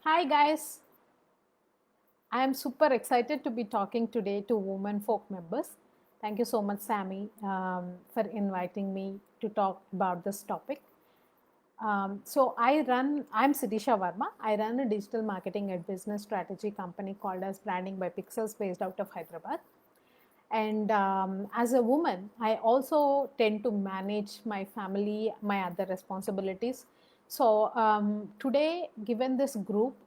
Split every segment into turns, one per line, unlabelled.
Hi guys, I am super excited to be talking today to Women Folk members. Thank you so much, Sammy, for inviting me to talk about this topic. I'm Siddhisha Verma. I run a digital marketing and business strategy company called as Branding by Pixels based out of Hyderabad. And as a woman, I also tend to manage my family, my other responsibilities. Today, given this group,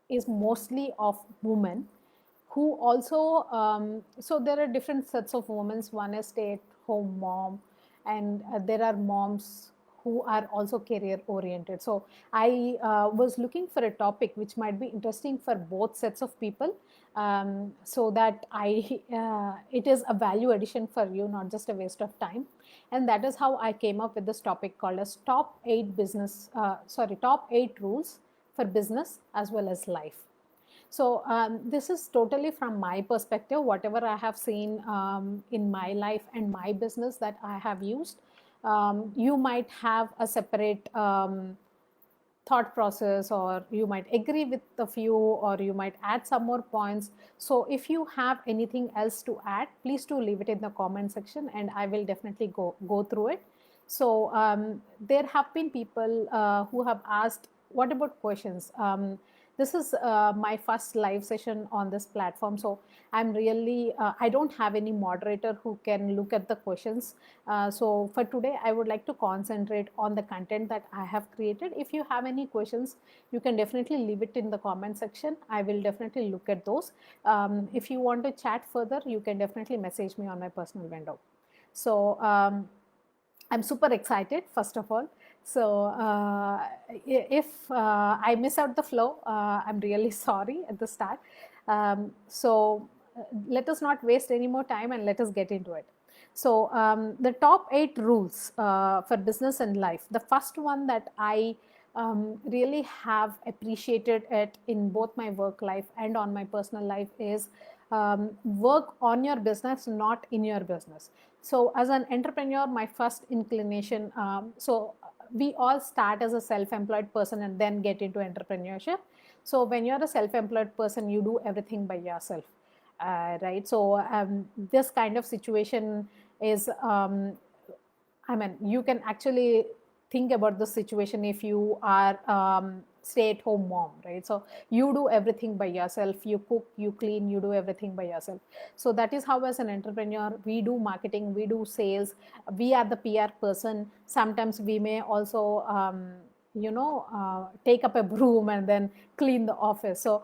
is mostly of women who also so there are different sets of women. One is stay at home mom, and there are moms who are also career oriented. So I was looking for a topic which might be interesting for both sets of people, so that it is a value addition for you, not just a waste of time. And that is how I came up with this topic called as top 8 rules for business as well as life. So this is totally from my perspective, whatever I have seen in my life and my business that I have used. You might have a separate thought process, or you might agree with a few, or you might add some more points. So if you have anything else to add, please do leave it in the comment section, and I will definitely go through it. So there have been people who have asked, what about questions? This is my first live session on this platform, so I'm really I don't have any moderator who can look at the questions. So for today I would like to concentrate on the content that I have created. If you have any questions, you can definitely leave it in the comment section. I will definitely look at those. If you want to chat further, you can definitely message me on my personal window. So I'm super excited, first of all. So if I miss out the flow, I'm really sorry at the start. Let us not waste any more time, and let us get into it. So the top 8 rules for business and life. The first one that I really have appreciated it in both my work life and on my personal life is work on your business, not in your business. So as an entrepreneur, my first inclination, we all start as a self-employed person and then get into entrepreneurship. So when you're a self-employed person, you do everything by yourself, right? So this kind of situation is I mean, you can actually think about the situation if you are stay-at-home mom, right? So you do everything by yourself. You cook, you clean, you do everything by yourself. So that is how, as an entrepreneur, we do marketing, we do sales, we are the PR person. Sometimes we may also take up a broom and then clean the office. So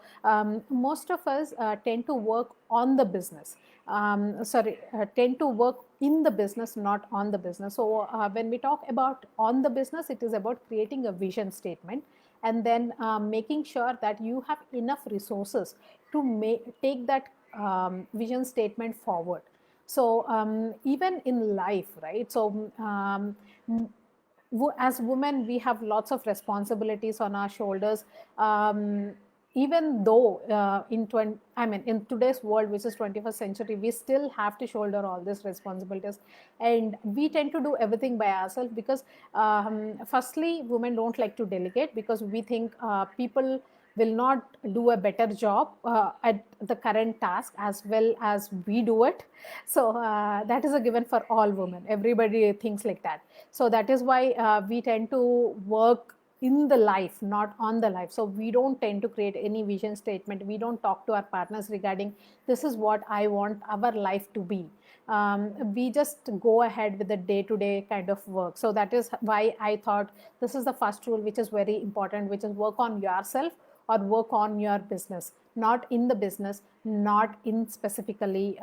most of us tend to work on the business. Tend to work in the business, not on the business. So when we talk about on the business, it is about creating a vision statement, and then making sure that you have enough resources to take that vision statement forward. So even in life, right? So as women, we have lots of responsibilities on our shoulders. Even though in today's world, which is 21st century, we still have to shoulder all these responsibilities, and we tend to do everything by ourselves because firstly, women don't like to delegate, because we think people will not do a better job at the current task as well as we do it. So that is a given for all women. Everybody thinks like that. So that is why we tend to work in the life, not on the life. So we don't tend to create any vision statement. We don't talk to our partners regarding, this is what I want our life to be. We just go ahead with the day-to-day kind of work. So that is why I thought this is the first rule, which is very important, which is work on yourself or work on your business, not in the business, not in specifically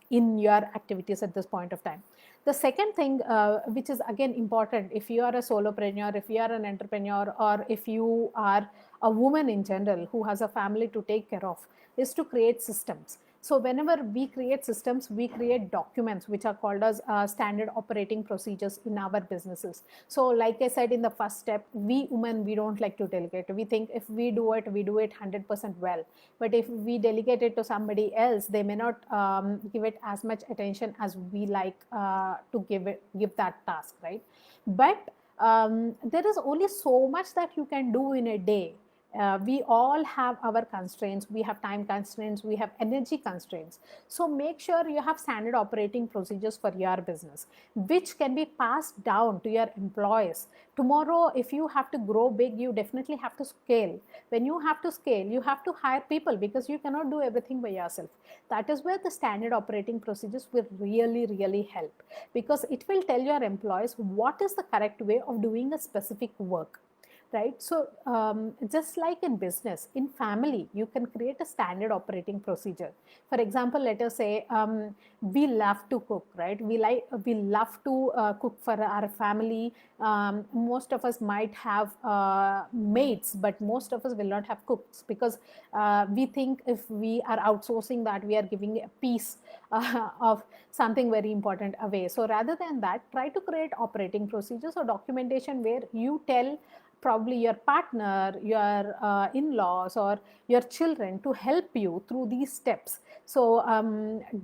in your activities at this point of time. The second thing, which is again important, if you are a solopreneur, if you are an entrepreneur, or if you are a woman in general who has a family to take care of, is to create systems. So whenever we create systems, we create documents which are called as standard operating procedures in our businesses. So like I said in the first step, we women, we don't like to delegate. We think if we do it 100% well. But if we delegate it to somebody else, they may not give it as much attention as we like to give that task, right? But there is only so much that you can do in a day. We all have our constraints. We have time constraints, we have energy constraints. So make sure you have standard operating procedures for your business, which can be passed down to your employees. Tomorrow, if you have to grow big, you definitely have to scale. When you have to scale, you have to hire people, because you cannot do everything by yourself. That is where the standard operating procedures will really help, because it will tell your employees what is the correct way of doing a specific work, right? So just like in business, in family, you can create a standard operating procedure. For example, let us say we love to cook, right? We love to cook for our family. Most of us might have maids, but most of us will not have cooks, because we think if we are outsourcing that, we are giving a piece of something very important away. So rather than that, try to create operating procedures or documentation where you tell probably your partner, your in-laws, or your children to help you through these steps. So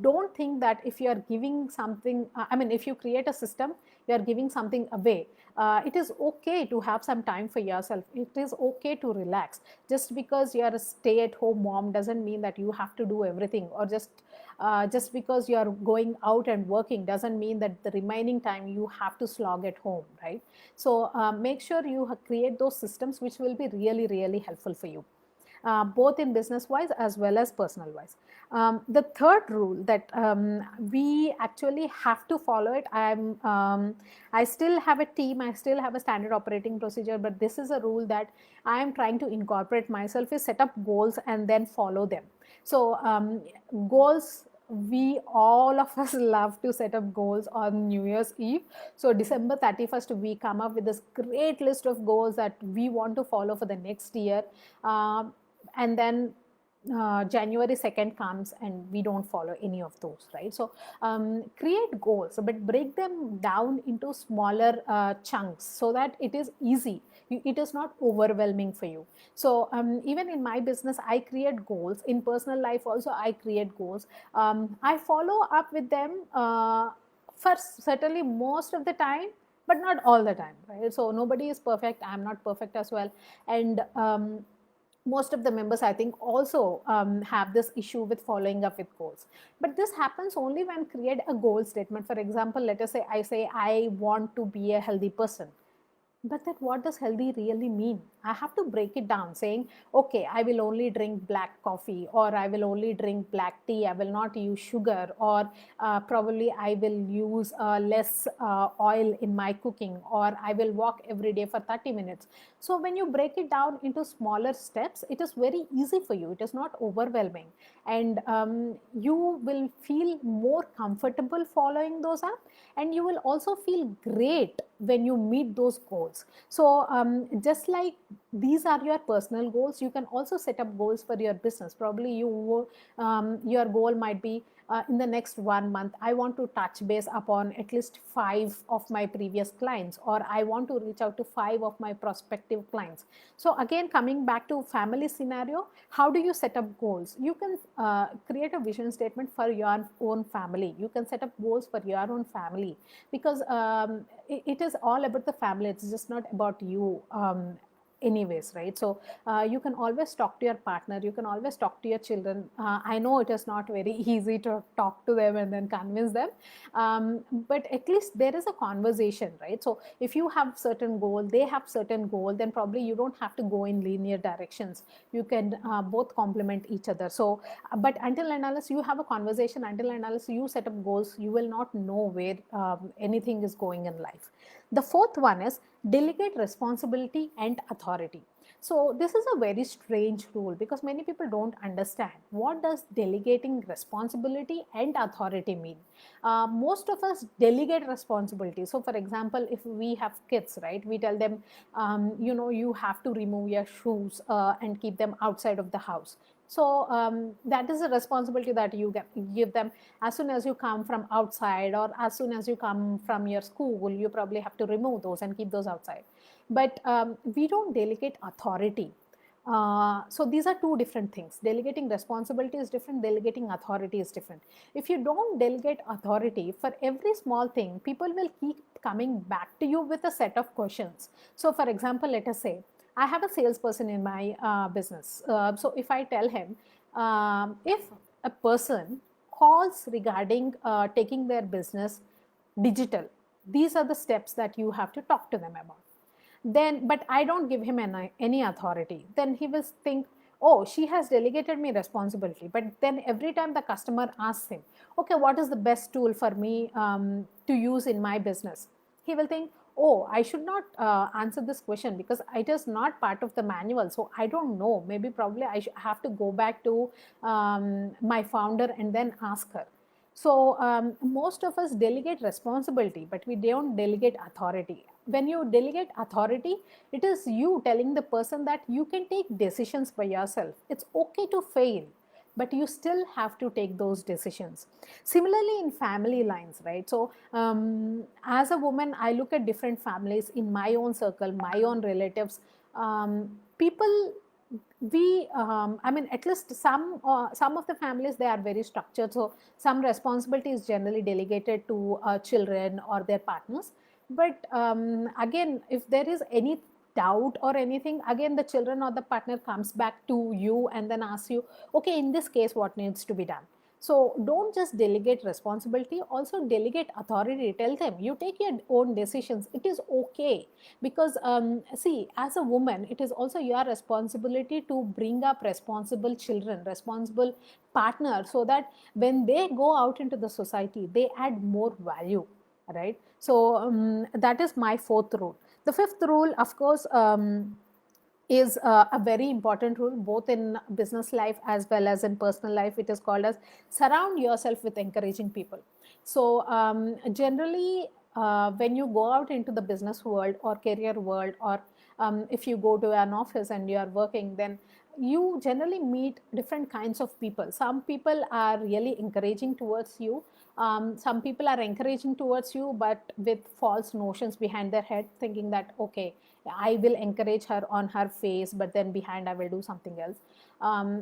don't think that if you are giving something, if you create a system, you are giving something away. It is okay to have some time for yourself. It is okay to relax. Just because you are a stay-at-home mom doesn't mean that you have to do everything, or just because you are going out and working doesn't mean that the remaining time you have to slog at home, right? So make sure you create those systems which will be really helpful for you, both in business wise as well as personal wise. The third rule that we actually have to follow it. I still have a team, I still have a standard operating procedure, but this is a rule that I am trying to incorporate myself, is set up goals and then follow them. So goals, we all of us love to set up goals on New Year's Eve. So December 31st, we come up with this great list of goals that we want to follow for the next year. And then January 2nd comes and we don't follow any of those, right? So create goals, but break them down into smaller chunks so that it is easy. It is not overwhelming for you. So even in my business, I create goals. In personal life also, I create goals. I follow up with them for certainly most of the time, but not all the time, right? So nobody is perfect. I'm not perfect as well. And most of the members, I think, also have this issue with following up with goals. But this happens only when create a goal statement. For example, let us say I want to be a healthy person. But then what does healthy really mean? I have to break it down, saying, okay, I will only drink black coffee, or I will only drink black tea. I will not use sugar, or probably I will use less oil in my cooking, or I will walk every day for 30 minutes. So when you break it down into smaller steps, it is very easy for you. It is not overwhelming. And you will feel more comfortable following those up. And you will also feel great when you meet those goals. So just like these are your personal goals, you can also set up goals for your business. Probably your goal might be, in the next 1 month, I want to touch base upon at least 5 of my previous clients, or I want to reach out to 5 of my prospective clients. So again, coming back to family scenario, how do you set up goals? You can create a vision statement for your own family. You can set up goals for your own family, because it is all about the family. It's just not about you anyways, right? So you can always talk to your partner, you can always talk to your children. I know it is not very easy to talk to them and then convince them, but at least there is a conversation, right? So if you have certain goal, they have certain goal, then probably you don't have to go in linear directions. You can both complement each other. So but until and unless you have a conversation, until and unless you set up goals, you will not know where anything is going in life. The fourth one is delegate responsibility and authority. So this is a very strange rule, because many people don't understand what does delegating responsibility and authority mean. Most of us delegate responsibility. So for example, if we have kids, right, we tell them, you have to remove your shoes and keep them outside of the house. So that is a responsibility that you give them. As soon as you come from outside, or as soon as you come from your school, you probably have to remove those and keep those outside. But we don't delegate authority. So these are two different things. Delegating responsibility is different, delegating authority is different. If you don't delegate authority, for every small thing, people will keep coming back to you with a set of questions. So for example, let us say I have a salesperson in my business. So if I tell him, if a person calls regarding taking their business digital, these are the steps that you have to talk to them about. Then, but I don't give him any authority. Then he will think, oh, she has delegated me responsibility. But then every time the customer asks him, okay, what is the best tool for me to use in my business? He will think, oh, I should not answer this question because it is not part of the manual. So I don't know. Maybe probably I have to go back to my founder and then ask her. So most of us delegate responsibility, but we don't delegate authority. When you delegate authority, it is you telling the person that you can take decisions by yourself. It's okay to fail, but you still have to take those decisions. Similarly, in family lines, right? So as a woman, I look at different families in my own circle, my own relatives. People, we I mean, at least some of the families, they are very structured, so some responsibility is generally delegated to children or their partners. But again, if there is any doubt or anything, again the children or the partner comes back to you and then asks you, okay, in this case what needs to be done. So don't just delegate responsibility, also delegate authority. Tell them you take your own decisions. It is okay, because see, as a woman, it is also your responsibility to bring up responsible children, responsible partners, so that when they go out into the society, they add more value, right? So that is my fourth rule. The fifth rule, of course, is a very important rule both in business life as well as in personal life. It is called as surround yourself with encouraging people. So generally, when you go out into the business world or career world, or if you go to an office and you are working, then you generally meet different kinds of people. Some people are really encouraging towards you. Some people are encouraging towards you, but with false notions behind their head, thinking that, okay, I will encourage her on her face, but then behind I will do something else.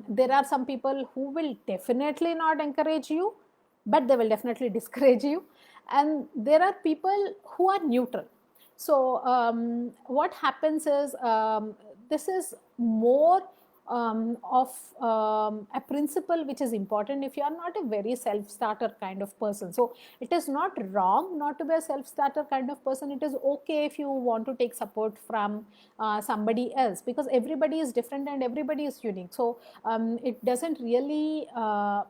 There are some people who will definitely not encourage you, but they will definitely discourage you. And there are people who are neutral. So what happens is, this is more of a principle which is important if you are not a very self-starter kind of person. So it is not wrong not to be a self-starter kind of person. It is okay if you want to take support from somebody else, because everybody is different and everybody is unique. So it doesn't really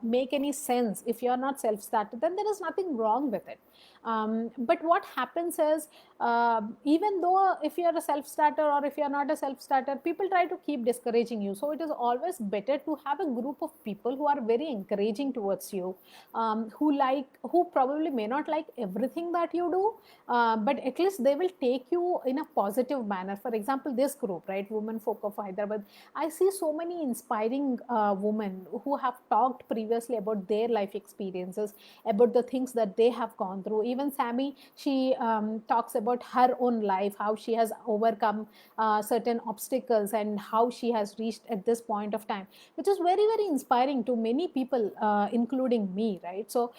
make any sense. If you are not self-starter, then there is nothing wrong with it. But what happens is, even though if you are a self-starter or if you are not a self-starter, people try to keep discouraging you. So it is always better to have a group of people who are very encouraging towards you, who probably may not like everything that you do, but at least they will take you in a positive manner. For example, this group, right, Women Folk of Hyderabad, I see so many inspiring women who have talked previously about their life experiences, about the things that they have gone through. Even Sammy, she talks about her own life, how she has overcome certain obstacles and how she has reached at this point of time, which is very, very inspiring to many people, including me, right? So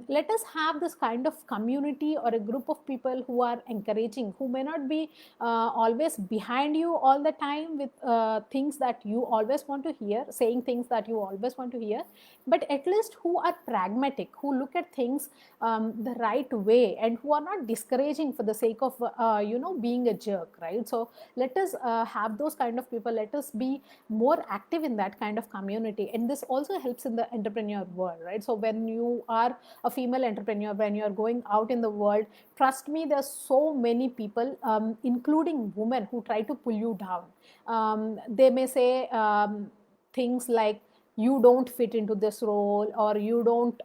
let us have this kind of community or a group of people who are encouraging, who may not be always behind you all the time with things that you always want to hear, saying things that you always want to hear, but at least who are pragmatic, who look at things the right way, and who are not discouraging for the sake of being a jerk, right? So let us have those kind of people. Let us be more active in that kind of community, and this also helps in the entrepreneur world, right? So when you are a female entrepreneur, when you are going out in the world, trust me, there's so many people, including women, who try to pull you down. They may say things like, you don't fit into this role, or you don't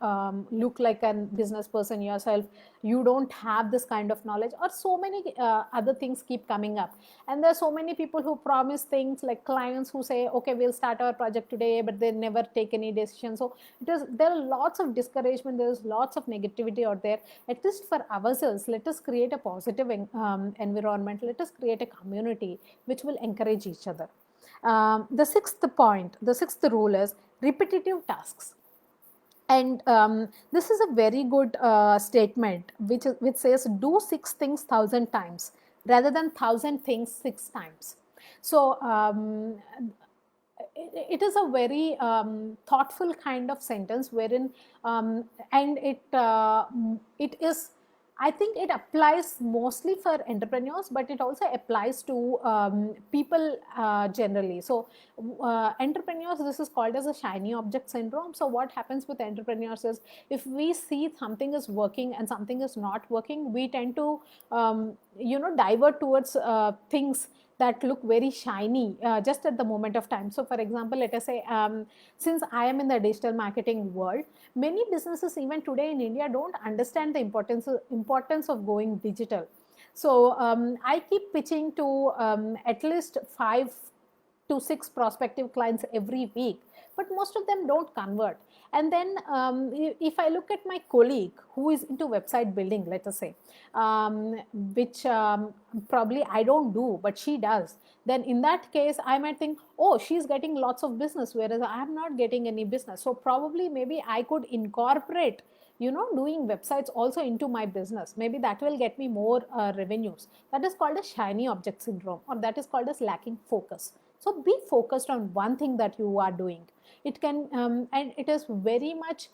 look like a business person yourself, you don't have this kind of knowledge, or so many other things keep coming up. And there are so many people who promise things, like clients who say, okay, we'll start our project today, but they never take any decision. So there are lots of discouragement, there's lots of negativity out there. At least for ourselves, let us create a positive environment. Let us create a community which will encourage each other. The sixth rule is repetitive tasks. And this is a very good statement, which says, do 6 things 1,000 times rather than 1,000 things 6 times. So it is a very thoughtful kind of sentence, wherein and it is, I think it applies mostly for entrepreneurs, but it also applies to people generally. So entrepreneurs, this is called as a shiny object syndrome. So what happens with entrepreneurs is, if we see something is working and something is not working, we tend to divert towards things that look very shiny just at the moment of time. So for example, let us say, since I am in the digital marketing world, many businesses even today in India don't understand the importance of going digital. So I keep pitching to at least 5 to 6 prospective clients every week, but most of them don't convert. And then if I look at my colleague who is into website building, let us say, which probably I don't do, but she does, then in that case I might think, oh, she's getting lots of business, whereas I am not getting any business. So probably maybe I could incorporate doing websites also into my business. Maybe that will get me more revenues. That is called a shiny object syndrome, or that is called as lacking focus. So be focused on one thing that you are doing. It can and it is very much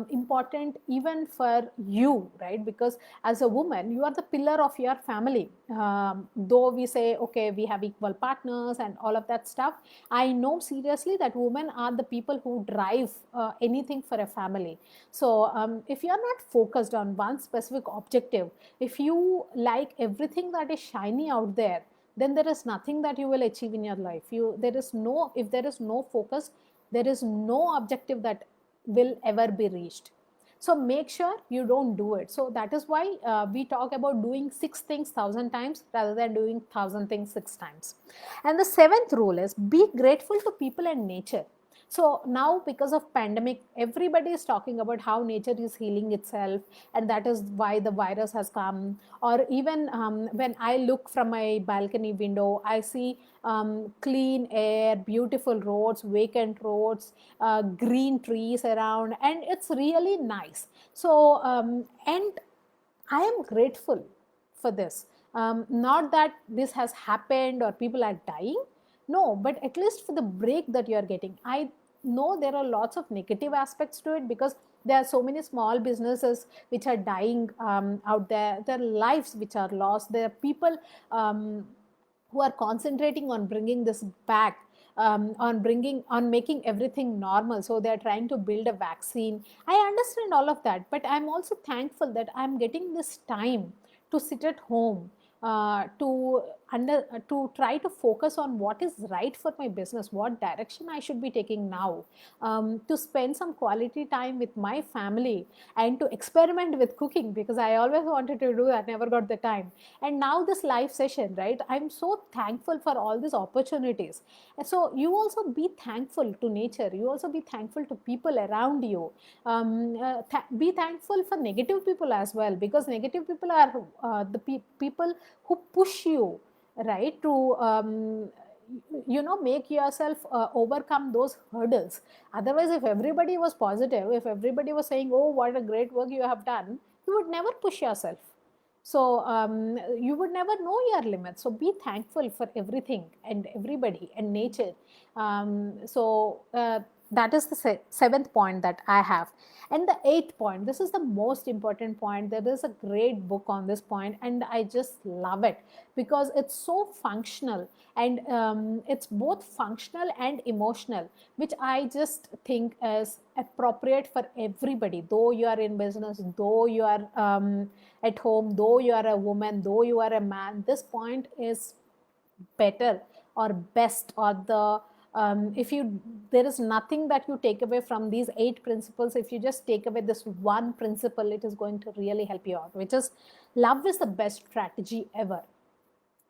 important even for you, right? Because as a woman, you are the pillar of your family. Though we say, okay, we have equal partners and all of that stuff, I know seriously that women are the people who drive anything for a family. So if you are not focused on one specific objective, if you like everything that is shiny out there, then there is nothing that you will achieve in your life. There is no, if there is no focus, there is no objective that will ever be reached. So make sure you don't do it. So that is why we talk about doing 6 things 1,000 times rather than doing 1,000 things 6 times. And the seventh rule is, be grateful to people and nature. So now, because of pandemic, everybody is talking about how nature is healing itself, and that is why the virus has come. Or even when I look from my balcony window, I see clean air, beautiful roads, vacant roads, green trees around, and it's really nice. So and I am grateful for this. Not that this has happened or people are dying, no, but at least for the break that you are getting. I know there are lots of negative aspects to it, because there are so many small businesses which are dying out there. There are lives which are lost. There are people who are concentrating on bringing this back, on making everything normal. So they're trying to build a vaccine. I understand all of that, but I'm also thankful that I'm getting this time to sit at home, to try to focus on what is right for my business, what direction I should be taking now, to spend some quality time with my family, and to experiment with cooking, because I always wanted to do that, never got the time. And now this live session, right? I'm so thankful for all these opportunities. And so you also be thankful to nature. You also be thankful to people around you. Be thankful for negative people as well, because negative people are the people who push you, right, to make yourself overcome those hurdles. Otherwise, if everybody was positive, if everybody was saying, oh, what a great work you have done, you would never push yourself. So you would never know your limits. So be thankful for everything and everybody and nature. That is the seventh point that I have. And the eighth point, this is the most important point. There is a great book on this point, and I just love it because it's so functional, and it's both functional and emotional, which I just think is appropriate for everybody. Though you are in business, though you are at home, though you are a woman, though you are a man, this point is better or best, or the if you there is nothing that you take away from these 8 principles. If you just take away this one principle, it is going to really help you out, which is, love is the best strategy ever.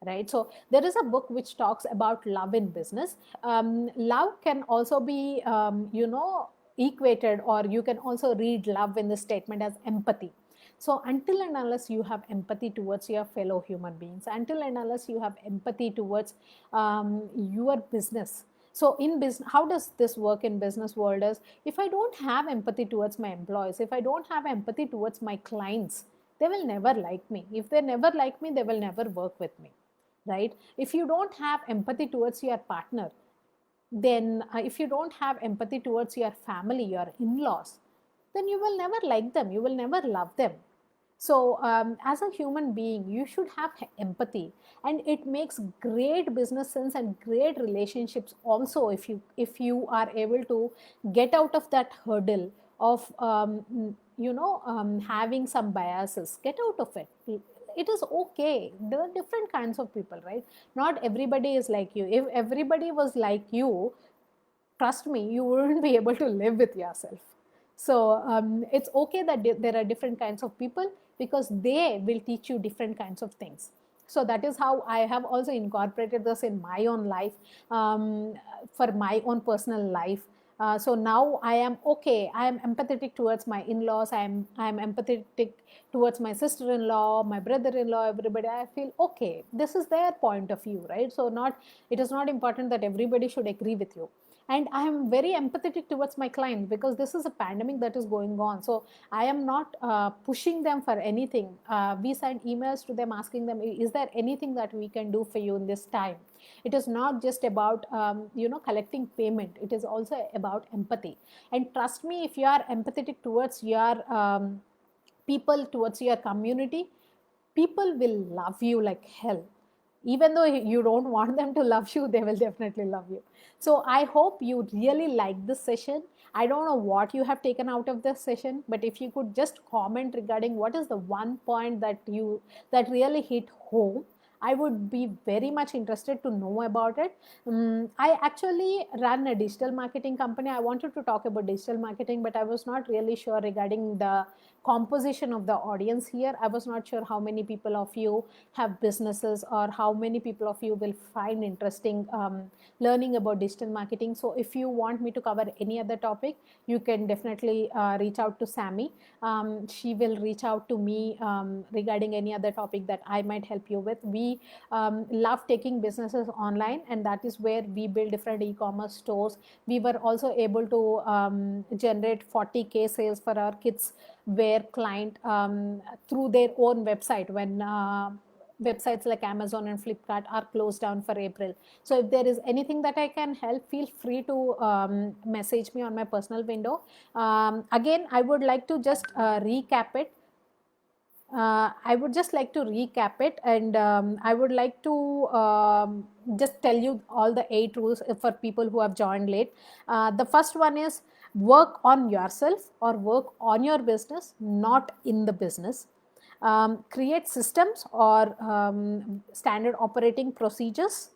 Right? So there is a book which talks about love in business. Love can also be equated, or you can also read love in the statement as empathy. So until and unless you have empathy towards your fellow human beings, until and unless you have empathy towards your business, So in business, how does this work in business world is, if I don't have empathy towards my employees, if I don't have empathy towards my clients, they will never like me. If they never like me, they will never work with me, right? If you don't have empathy towards your partner, then if you don't have empathy towards your family, your in-laws, then you will never like them, you will never love them. So as a human being, you should have empathy, and it makes great business sense and great relationships also, if you are able to get out of that hurdle of having some biases. Get out of it. It is okay. There are different kinds of people, right? Not everybody is like you. If everybody was like you, trust me, you wouldn't be able to live with yourself. So it's okay that there are different kinds of people, because they will teach you different kinds of things. So that is how I have also incorporated this in my own life, for my own personal life. So now I am okay. I am empathetic towards my in-laws. I am empathetic towards my sister-in-law, my brother-in-law, everybody. I feel okay. This is their point of view, right? So it is not important that everybody should agree with you. And I am very empathetic towards my clients, because this is a pandemic that is going on. So I am not pushing them for anything. We send emails to them asking them, is there anything that we can do for you in this time? It is not just about collecting payment. It is also about empathy. And trust me, if you are empathetic towards your people, towards your community, people will love you like hell. Even though you don't want them to love you, they will definitely love you. So I hope you really like this session. I don't know what you have taken out of this session, but if you could just comment regarding what is the one point that really hit home, I would be very much interested to know about it. I actually run a digital marketing company. I wanted to talk about digital marketing, but I was not really sure regarding the composition of the audience here. I was not sure how many people of you have businesses, or how many people of you will find interesting learning about digital marketing. So if you want me to cover any other topic, you can definitely reach out to Sammy. She will reach out to me regarding any other topic that I might help you with. We love taking businesses online, and that is where we build different e-commerce stores. We were also able to generate 40K sales for our kids wear client through their own website, when websites like Amazon and Flipkart are closed down for April. So if there is anything that I can help, feel free to message me on my personal window. Again, I would like to just recap it. I would just like to recap it, and I would like to just tell you all the 8 rules for people who have joined late. The first one is, work on yourself or work on your business, not in the business. Create systems or standard operating procedures.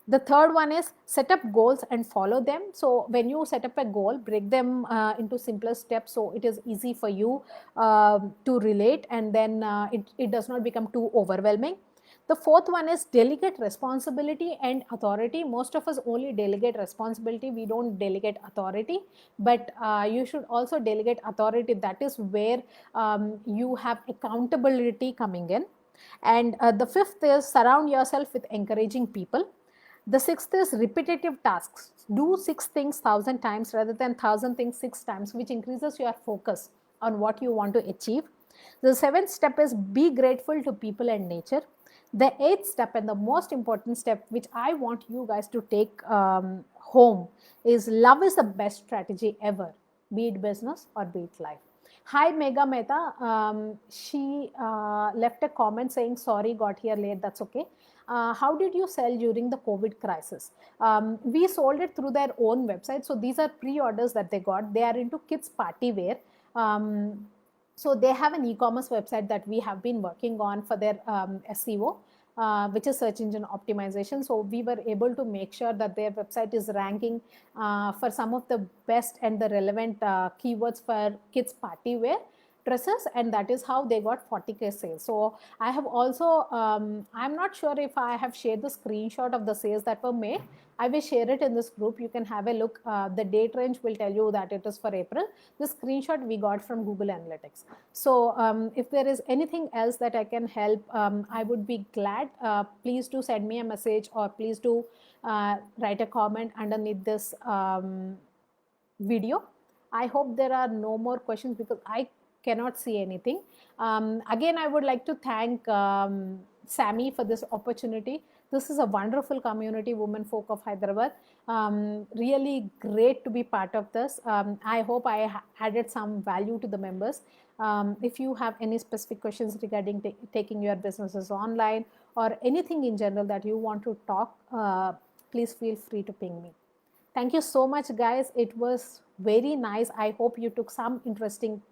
The third one is, set up goals and follow them. So when you set up a goal, break them into simpler steps, so it is easy for you to relate, and then it does not become too overwhelming. The fourth one is, delegate responsibility and authority. Most of us only delegate responsibility, we don't delegate authority, but you should also delegate authority. That is where you have accountability coming in. And the fifth is, surround yourself with encouraging people. The sixth is, repetitive tasks. Do 6 things 1,000 times rather than 1,000 things 6 times, which increases your focus on what you want to achieve. The seventh step is, be grateful to people and nature. The eighth step, and the most important step, which I want you guys to take home, is, love is the best strategy ever, be it business or be it life. Hi, Mega Mehta. She left a comment saying, sorry, got here late. That's okay. How did you sell during the COVID crisis? We sold it through their own website. So these are pre-orders that they got. They are into kids party wear. So they have an e-commerce website that we have been working on for their SEO. Which is search engine optimization. So we were able to make sure that their website is ranking for some of the best and the relevant keywords for kids party wear dresses, and that is how they got 40K sales. So I have also, I'm not sure if I have shared the screenshot of the sales that were made. I will share it in this group. You can have a look. The date range will tell you that it is for April. The screenshot we got from Google Analytics. So if there is anything else that I can help, I would be glad. Please do send me a message, or please do write a comment underneath this video. I hope there are no more questions because I cannot see anything. Again, I would like to thank Sammy for this opportunity. This is a wonderful community, Women Folk of Hyderabad. Really great to be part of this. I hope I added some value to the members. If you have any specific questions regarding taking your businesses online or anything in general that you want to talk, please feel free to ping me. Thank you so much, guys. It was very nice. I hope you took some interesting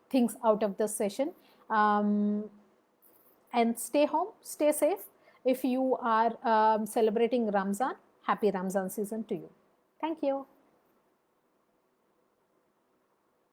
things out of this session. And stay home, stay safe. If you are celebrating Ramzan, happy Ramzan season to you. Thank you.